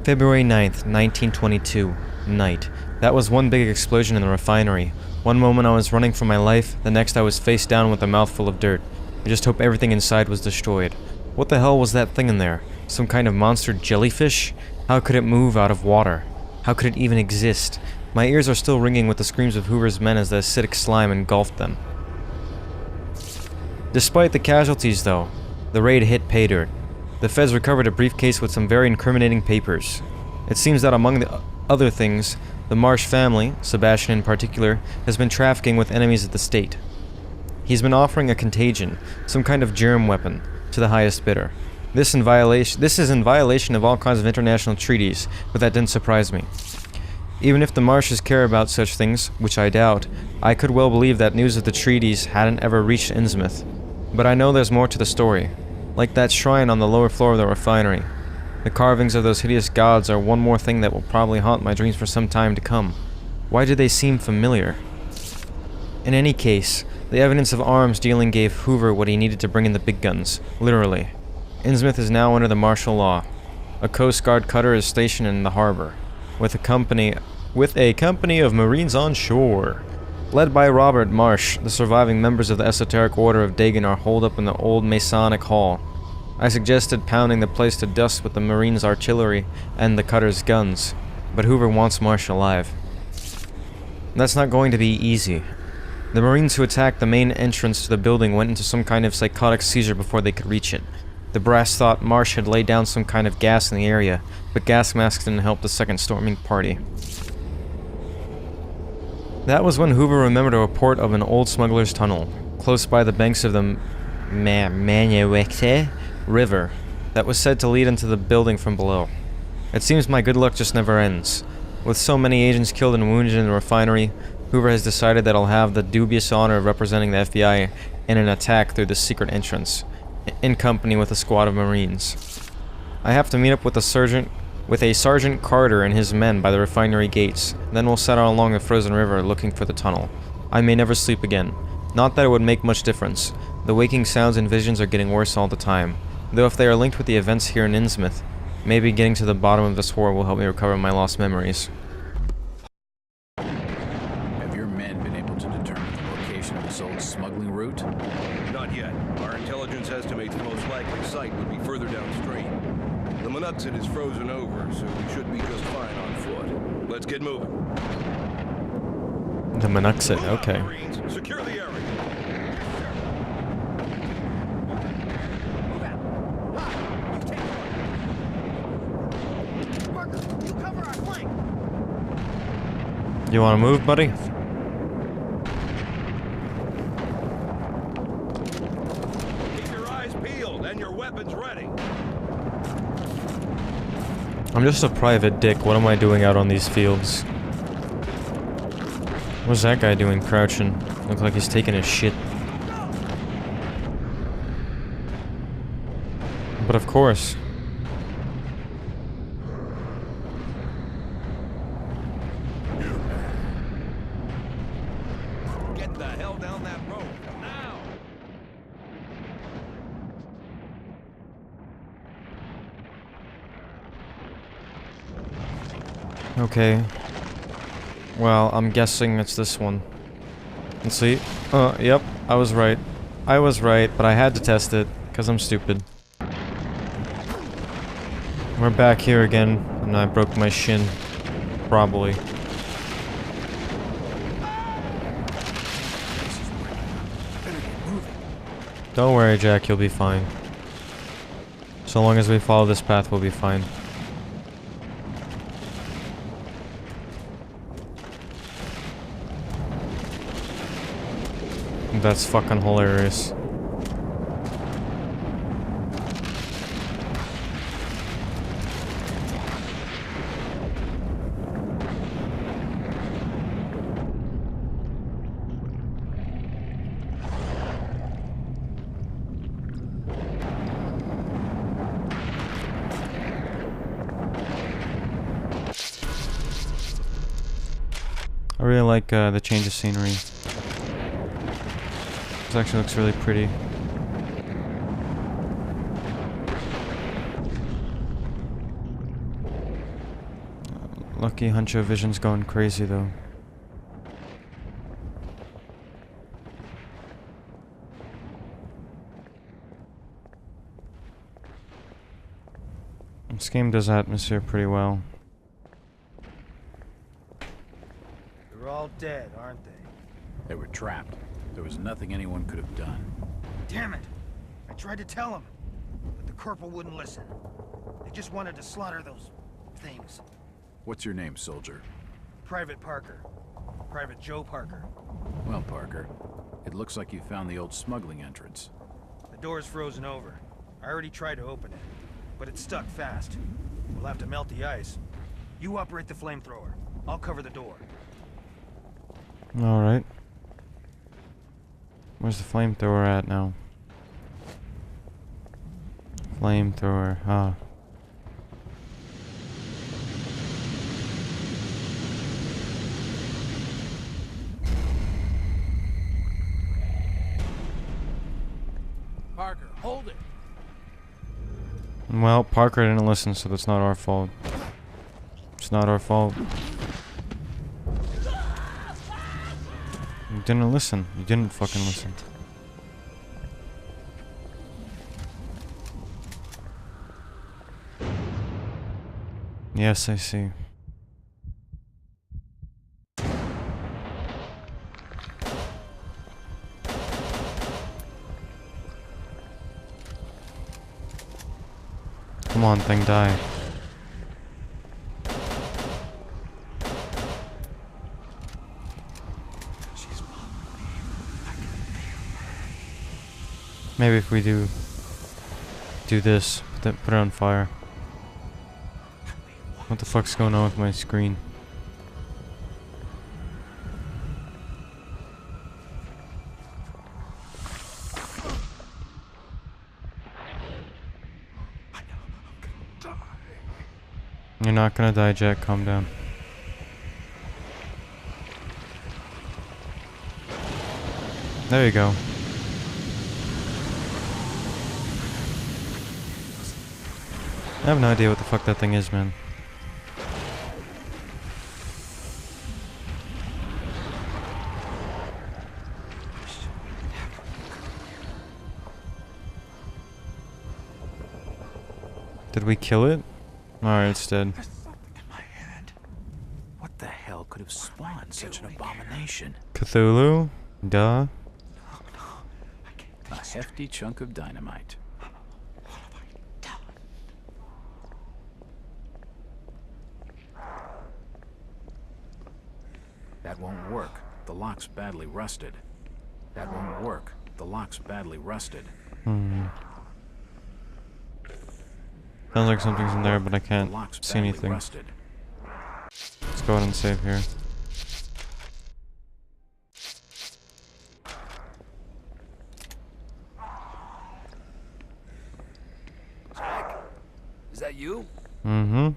February 9th, 1922. Night. That was one big explosion in the refinery. One moment I was running for my life, the next I was face down with a mouthful of dirt. I just hope everything inside was destroyed. What the hell was that thing in there? Some kind of monster jellyfish? How could it move out of water? How could it even exist? My ears are still ringing with the screams of Hoover's men as the acidic slime engulfed them. Despite the casualties though, the raid hit pay dirt. The feds recovered a briefcase with some very incriminating papers. It seems that among the other things, the Marsh family, Sebastian in particular, has been trafficking with enemies of the state. He's been offering a contagion, some kind of germ weapon, to the highest bidder. This is in violation of all kinds of international treaties, but that didn't surprise me. Even if the Marshes care about such things, which I doubt, I could well believe that news of the treaties hadn't ever reached Innsmouth. But I know there's more to the story. Like that shrine on the lower floor of the refinery. The carvings of those hideous gods are one more thing that will probably haunt my dreams for some time to come. Why do they seem familiar? In any case, the evidence of arms dealing gave Hoover what he needed to bring in the big guns, literally. Innsmouth is now under the martial law. A Coast Guard cutter is stationed in the harbor, with a company of Marines on shore. Led by Robert Marsh, the surviving members of the Esoteric Order of Dagon are holed up in the old Masonic Hall. I suggested pounding the place to dust with the Marines' artillery and the cutter's guns, but Hoover wants Marsh alive. That's not going to be easy. The Marines who attacked the main entrance to the building went into some kind of psychotic seizure before they could reach it. The brass thought Marsh had laid down some kind of gas in the area, but gas masks didn't help the second storming party. That was when Hoover remembered a report of an old smuggler's tunnel, close by the banks of the Maniwakte River, that was said to lead into the building from below. It seems my good luck just never ends. With so many agents killed and wounded in the refinery, Hoover has decided that I'll have the dubious honor of representing the FBI in an attack through the secret entrance, in company with a squad of Marines. I have to meet up with a Sergeant Carter and his men by the refinery gates, then we'll set out along the frozen river looking for the tunnel. I may never sleep again. Not that it would make much difference. The waking sounds and visions are getting worse all the time, though if they are linked with the events here in Innsmouth, maybe getting to the bottom of this horror will help me recover my lost memories. Have your men been able to determine the location of this old smuggling route? Not yet. Our intelligence estimates the most likely site would be further downstream. The Monuxet is frozen over, so we should be just fine on foot. Let's get moving. The Monuxet, okay. Marines, secure the area. You wanna move, buddy? Keep your eyes peeled and your weapons ready. I'm just a private dick. What am I doing out on these fields? What's that guy doing crouching? Looks like he's taking a shit. But of course. Get the hell down that road now. Okay. Well, I'm guessing it's this one. Let's see. Yep, I was right. I was right, but I had to test it, because I'm stupid. We're back here again, and I broke my shin. Probably. Don't worry, Jack, you'll be fine. So long as we follow this path, we'll be fine. That's fucking hilarious. I really like the change of scenery. This actually looks really pretty. Lucky Huncho Vision's going crazy though. This game does atmosphere pretty well. They're all dead, aren't they? They were trapped. There was nothing anyone could have done. Damn it! I tried to tell them, but the corporal wouldn't listen. They just wanted to slaughter those things. What's your name, soldier? Private Parker. Private Joe Parker. Well, Parker, it looks like you found the old smuggling entrance. The door's frozen over. I already tried to open it, but it's stuck fast. We'll have to melt the ice. You operate the flamethrower. I'll cover the door. Alright. Where's the flamethrower at now? Flamethrower, huh. Parker, hold it! Well, Parker didn't listen, so that's not our fault. It's not our fault. You didn't listen. You didn't fucking listen. Yes, I see. Come on, thing, die. Maybe if we do this, put it on fire. What the fuck's going on with my screen? You're not gonna die, Jack. Calm down. There you go. I have no idea what the fuck that thing is, man. Did we kill it? Alright, it's dead. There's something in my head. What the hell could have spawned such an abomination? Cthulhu? Duh. A hefty chunk of dynamite. That won't work. The lock's badly rusted. That won't work. The lock's badly rusted. Sounds like something's in there, but I The can't lock's see badly anything. rusted. Let's go ahead and save here. Jack? Is that you? Mm-hmm.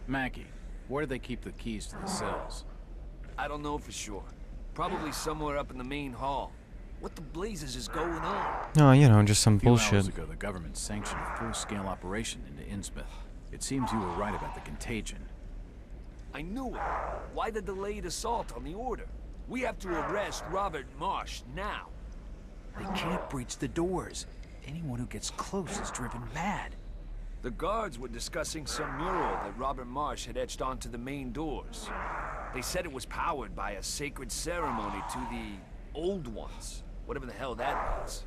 Mackie, where do they keep the keys to the cells? I don't know for sure. Probably somewhere up in the main hall. What the blazes is going on? No, you know, just some A few hours bullshit. ago, the government sanctioned a full-scale operation into Innsmouth. It seems you were right about the contagion. I knew it. Why the delayed assault on the order? We have to arrest Robert Marsh now. They can't breach the doors. Anyone who gets close is driven mad. The guards were discussing some mural that Robert Marsh had etched onto the main doors. They said it was powered by a sacred ceremony to the Old Ones. Whatever the hell that means.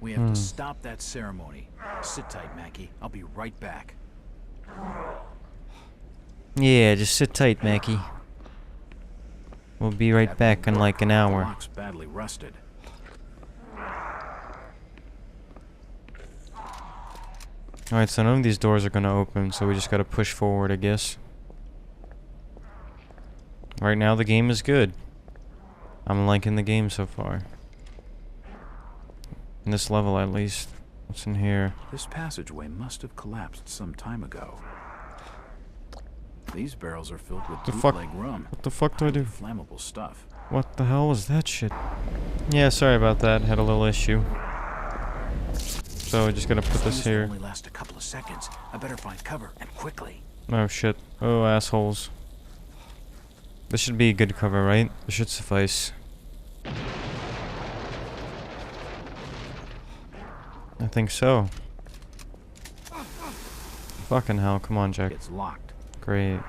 We have to stop that ceremony. Sit tight, Mackie. I'll be right back. Yeah, just sit tight, Mackie. We'll be right back in like an The hour. lock's badly rusted. Alright, so none of these doors are gonna open, so we just gotta push forward, I guess. Right now, the game is good. I'm liking the game so far. In this level, at least. What's in here? This passageway must have collapsed some time ago. These barrels are filled with The fuck? bootleg rum. What the fuck do I do? Flammable stuff. What the hell was that shit? Yeah, sorry about that. Had a little issue. So, just gotta put this These will here. only last a couple of seconds. I better find cover, and quickly. Oh shit. Oh, assholes. This should be good cover, right? This should suffice. I think so. Fucking hell, come on, Jack. It's locked. Great.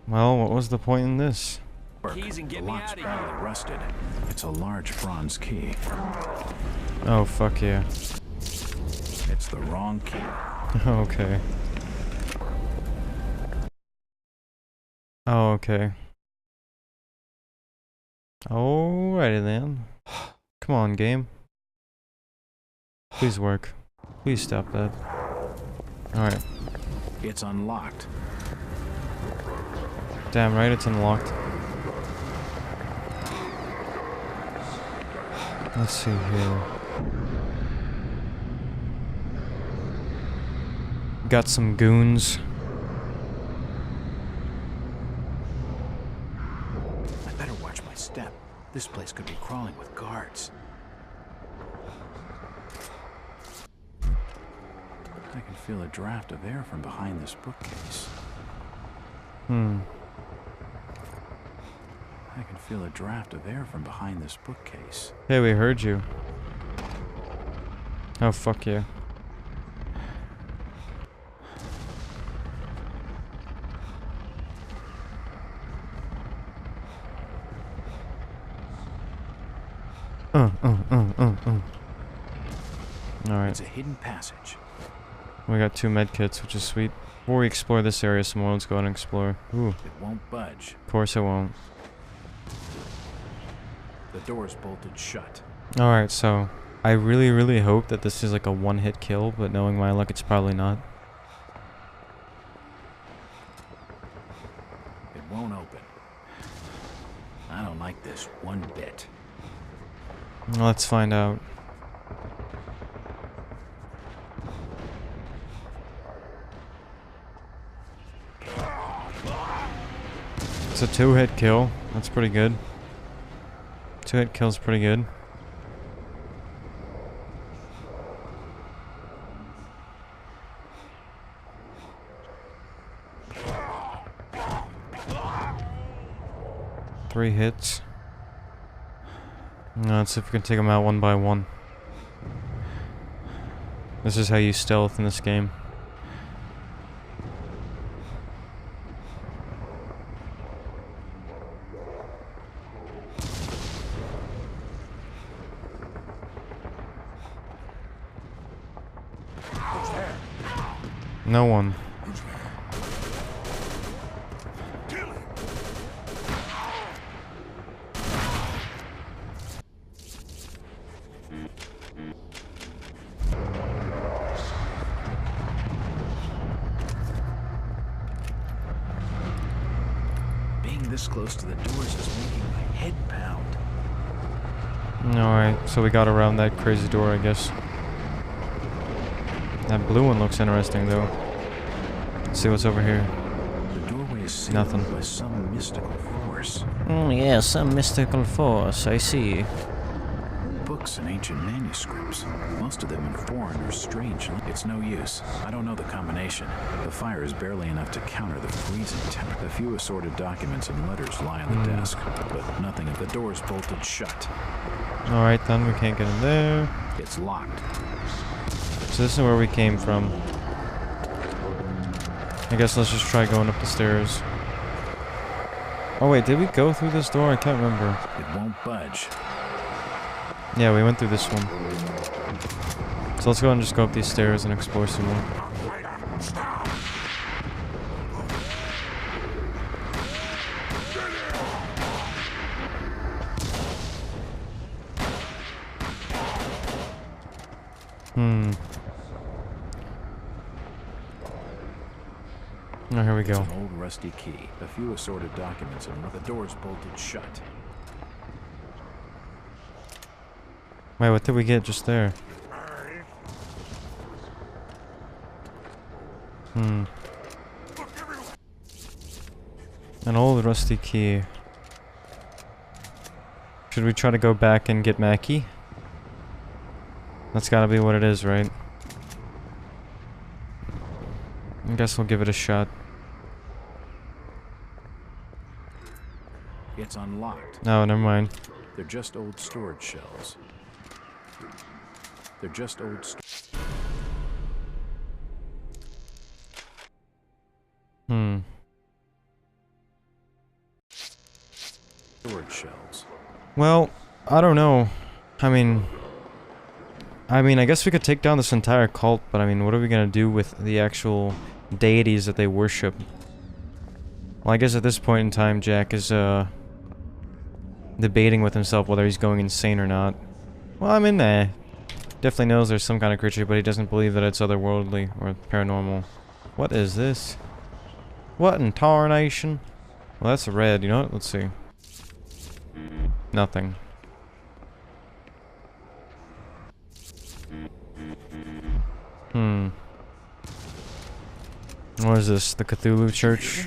Well, what was the point in this? Keys and get The me lock's out of here. badly rusted. It's a large bronze key. Oh, fuck yeah. It's the wrong key. Okay. Oh, okay. Alrighty then. Come on, game. Please work. Please stop that. Alright. It's unlocked. Damn right, it's unlocked. Let's see here. Got some goons. I better watch my step. This place could be crawling with guards. I can feel a draft of air from behind this bookcase. I can feel a draft of air from behind this bookcase. Hey, we heard you. Oh, fuck yeah. Alright. It's a hidden passage. We got 2 medkits, which is sweet. Before we explore this area some more, let's go ahead and explore. Ooh, It won't budge. of course it won't. The door's bolted shut. Alright, so I really hope that this is like a one-hit kill, but knowing my luck, it's probably not. It won't open. I don't like this one bit. Let's find out. It's a 2-hit kill. That's pretty good. 2-hit kill's pretty good. Three hits. Now let's see if we can take them out one by one. This is how you stealth in this game. No one. Being this close to the doors is making my head pound. Alright, so we got around that crazy door, I guess. That blue one looks interesting, though. Let's see what's over here. The doorway is sealed Nothing. by some mystical force. Oh yeah, some mystical force, I see. Books and ancient manuscripts. Most of them in foreign or strange. It's no use. I don't know the combination. The fire is barely enough to counter the freezing temperature. A few assorted documents and letters lie on the desk, but nothing of the door's bolted shut. Alright then, we can't get in there. It's locked. So this is where we came from. I guess let's just try going up the stairs. Oh wait, did we go through this door? I can't remember. It won't budge. Yeah, we went through this one. So let's go and just go up these stairs and explore some more. Oh, here we It's go. an old rusty key. A few assorted documents and the door's bolted shut. Wait, what did we get just there? An old rusty key. Should we try to go back and get Mackie? That's gotta be what it is, right? I guess we'll give it a shot. It's unlocked. No, never mind. They're just old storage shelves. They're just old storage shelves. Well, I don't know. I mean, I guess we could take down this entire cult, but I mean, what are we gonna do with the actual deities that they worship? Well, I guess at this point in time, Jack is, debating with himself whether he's going insane or not. Well, I mean, definitely knows there's some kind of creature, but he doesn't believe that it's otherworldly or paranormal. What is this? What in tarnation? Well, that's red. You know what? Let's see. Nothing. What is this? The Cthulhu Church?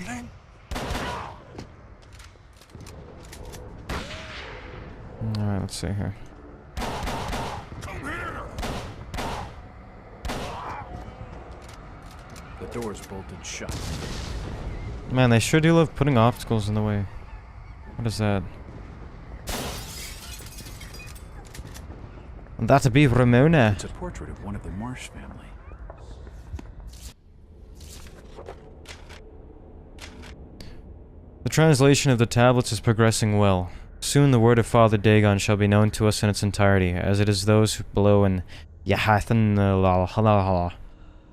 Alright, let's see here. The door's bolted shut. Man, they sure do love putting obstacles in the way. What is that? That'd be Ramona. It's a portrait of one of the Marsh family. The translation of the tablets is progressing well. Soon the word of Father Dagon shall be known to us in its entirety, as it is those below in Yahathan.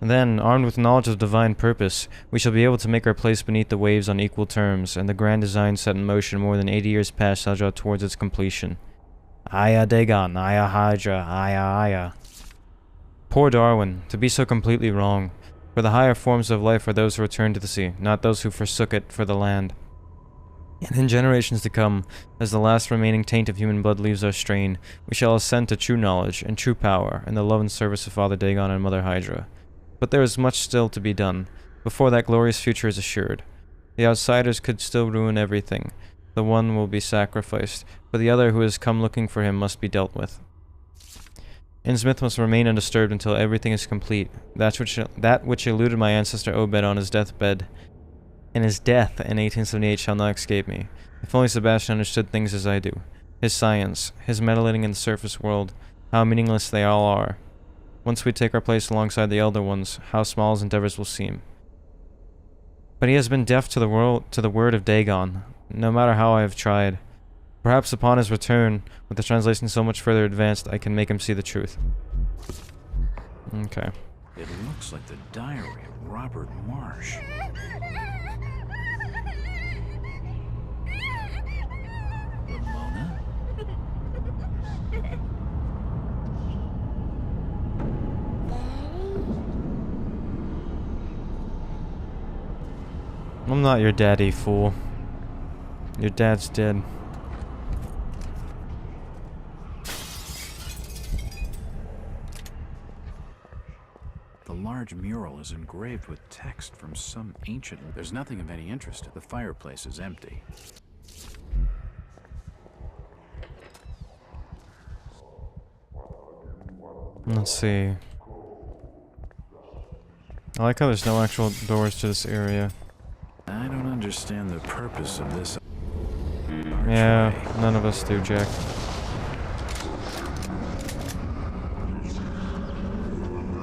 Then, armed with knowledge of divine purpose, we shall be able to make our place beneath the waves on equal terms, and the grand design set in motion more than 80 years past shall draw towards its completion. Aya Dagon, Aya Hydra, Aya Aya. Poor Darwin, to be so completely wrong. For the higher forms of life are those who return to the sea, not those who forsook it for the land. And in generations to come, as the last remaining taint of human blood leaves our strain, we shall ascend to true knowledge and true power in the love and service of Father Dagon and Mother Hydra. But there is much still to be done, before that glorious future is assured. The outsiders could still ruin everything. The one will be sacrificed, but the other who has come looking for him must be dealt with. Innsmouth must remain undisturbed until everything is complete. That which eluded my ancestor Obed on his deathbed. And his death in 1878 shall not escape me. If only Sebastian understood things as I do. His science, his meddling in the surface world, how meaningless they all are. Once we take our place alongside the elder ones, how small his endeavors will seem. But he has been deaf to the word of Dagon, no matter how I have tried. Perhaps upon his return, with the translation so much further advanced, I can make him see the truth. Okay. It looks like the diary of Robert Marsh. Ramona? I'm not your daddy, fool. Your dad's dead. The large mural is engraved with text from some ancient... There's nothing of any interest. The fireplace is empty. Let's see. I like how there's no actual doors to this area. I don't understand the purpose of this. Yeah, none of us do, Jack.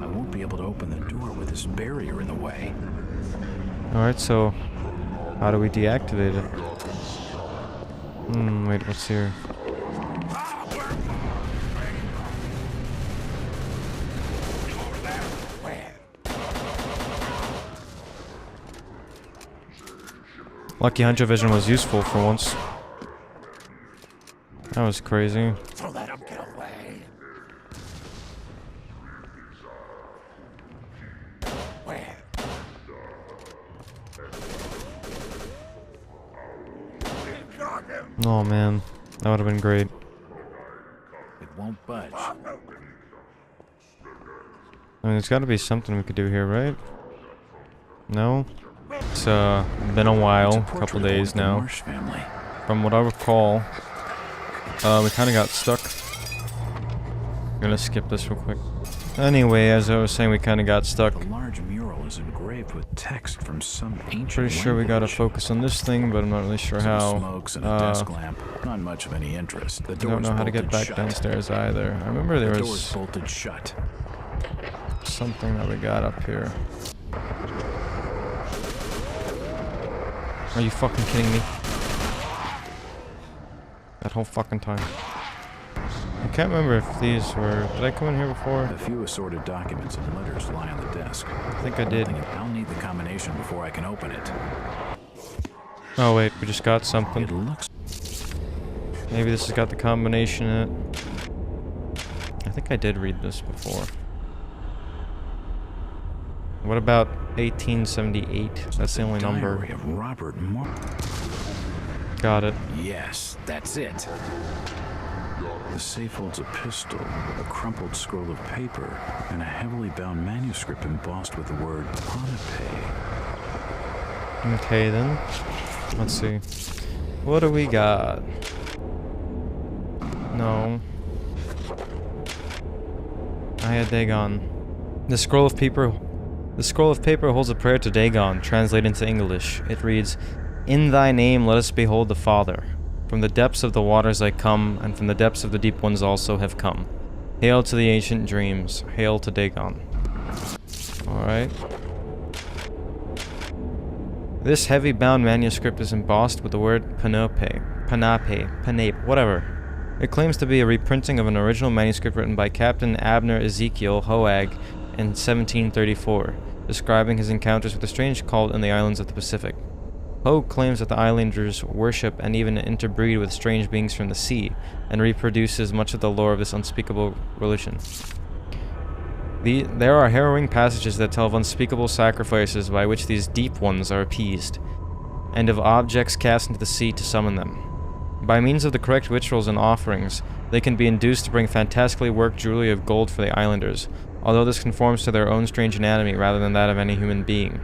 I won't be able to open the door with this barrier in the way. Alright, so how do we deactivate it? Wait, what's here? Lucky Hunter Vision was useful for once. That was crazy. Don't let him get away. Where? Oh man, that would have been great. It won't budge. I mean, there's got to be something we could do here, right? No? It's been a while, a couple days now. From what I recall, we kind of got stuck I'm gonna skip this real quick. Anyway, as I was saying, we kind of got stuck. The large mural is engraved with text from some ancient Pretty sure we gotta focus on this thing, but I'm not really sure Some how. smokes and a desk lamp. Not much of any interest. The I don't door's know how to get bolted back shut. downstairs either. I remember there The door's was bolted shut. something that we got up here. Are you fucking kidding me? That whole fucking time. I can't remember if these were... Did I come in here before? A few assorted documents and letters lie on the desk. I think I did. I'll need the combination before I can open it. Oh wait, we just got something. It looks... Maybe this has got the combination in it. I think I did read this before. What about 1878? That's the only number. Diary of Robert Marsh. Got it. Yes, that's it. The safe holds a pistol, a crumpled scroll of paper, and a heavily bound manuscript embossed with the word Ponape. Okay then. Let's see. What do we got? No. I had Dagon. The scroll of paper holds a prayer to Dagon, translated into English. It reads, "In thy name let us behold the Father. From the depths of the waters I come, and from the depths of the deep ones also have come. Hail to the ancient dreams. Hail to Dagon." Alright. This heavy bound manuscript is embossed with the word Panape, whatever. It claims to be a reprinting of an original manuscript written by Captain Abner Ezekiel Hoag in 1734, describing his encounters with a strange cult in the islands of the Pacific. Hoag claims that the islanders worship and even interbreed with strange beings from the sea, and reproduces much of the lore of this unspeakable religion. There are harrowing passages that tell of unspeakable sacrifices by which these deep ones are appeased, and of objects cast into the sea to summon them. By means of the correct rituals and offerings, they can be induced to bring fantastically worked jewelry of gold for the islanders, although this conforms to their own strange anatomy rather than that of any human being.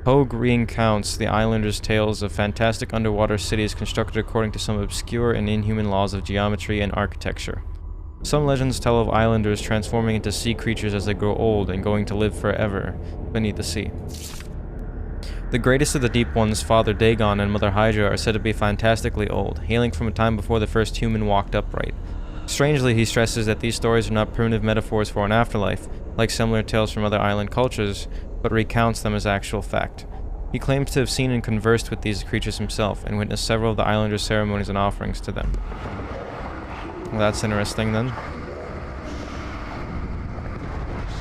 Hoag recounts the islanders' tales of fantastic underwater cities constructed according to some obscure and inhuman laws of geometry and architecture. Some legends tell of islanders transforming into sea creatures as they grow old and going to live forever beneath the sea. The greatest of the deep ones, Father Dagon and Mother Hydra, are said to be fantastically old, hailing from a time before the first human walked upright. Strangely, he stresses that these stories are not primitive metaphors for an afterlife, like similar tales from other island cultures, but recounts them as actual fact. He claims to have seen and conversed with these creatures himself, and witnessed several of the islanders' ceremonies and offerings to them. Well, that's interesting then.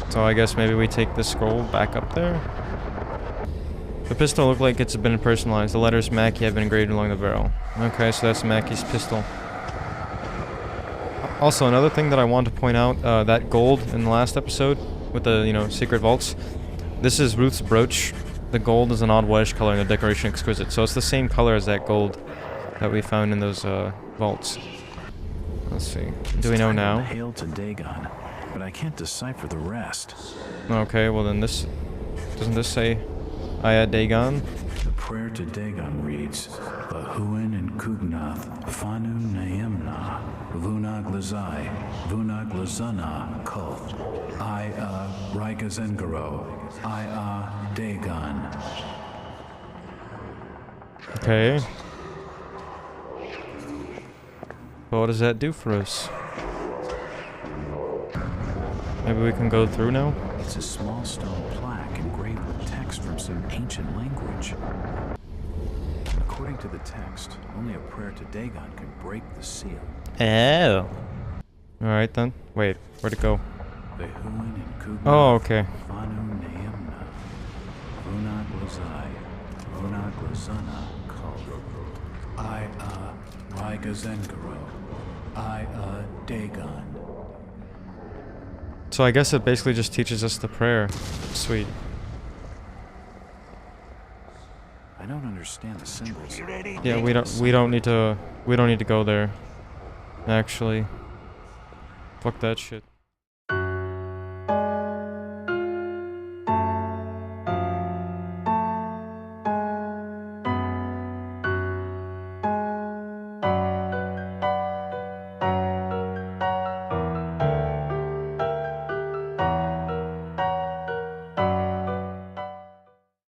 So I guess maybe we take this scroll back up there? The pistol looked like it's been personalized. The letters Mackie have been engraved along the barrel. Okay, so that's Mackie's pistol. Also, another thing that I want to point out, that gold in the last episode with the, secret vaults. This is Ruth's brooch. The gold is an odd whitish color and the decoration exquisite. So it's the same color as that gold that we found in those vaults. Let's see. Do we know now? Hail to Dagon, but I can't decipher the rest. Okay, well then this... Doesn't this say Ayat Dagon? The prayer to Dagon reads, Bahuin and Kugnath, Fanu Naemna, Vunag Lazai, Vunag Lazana, Kul, Ia Raigazengaro, Ia Dagon. Okay. But what does that do for us? Maybe we can go through now? It's a small stone plaque engraved with text from some ancient language. According to the text, only a prayer to Dagon can break the seal. Oh. Alright then. Wait, where'd it go? Behuin and Kugnath, Oh, okay. Fanu Naemna, Vunag Lazai, Vunag Lazana, Kul, Ia Raigazengaro, Ia Dagon. So I guess it basically just teaches us the prayer. Sweet. I don't understand the symbols. Yeah, we don't need to go there. Actually. Fuck that shit.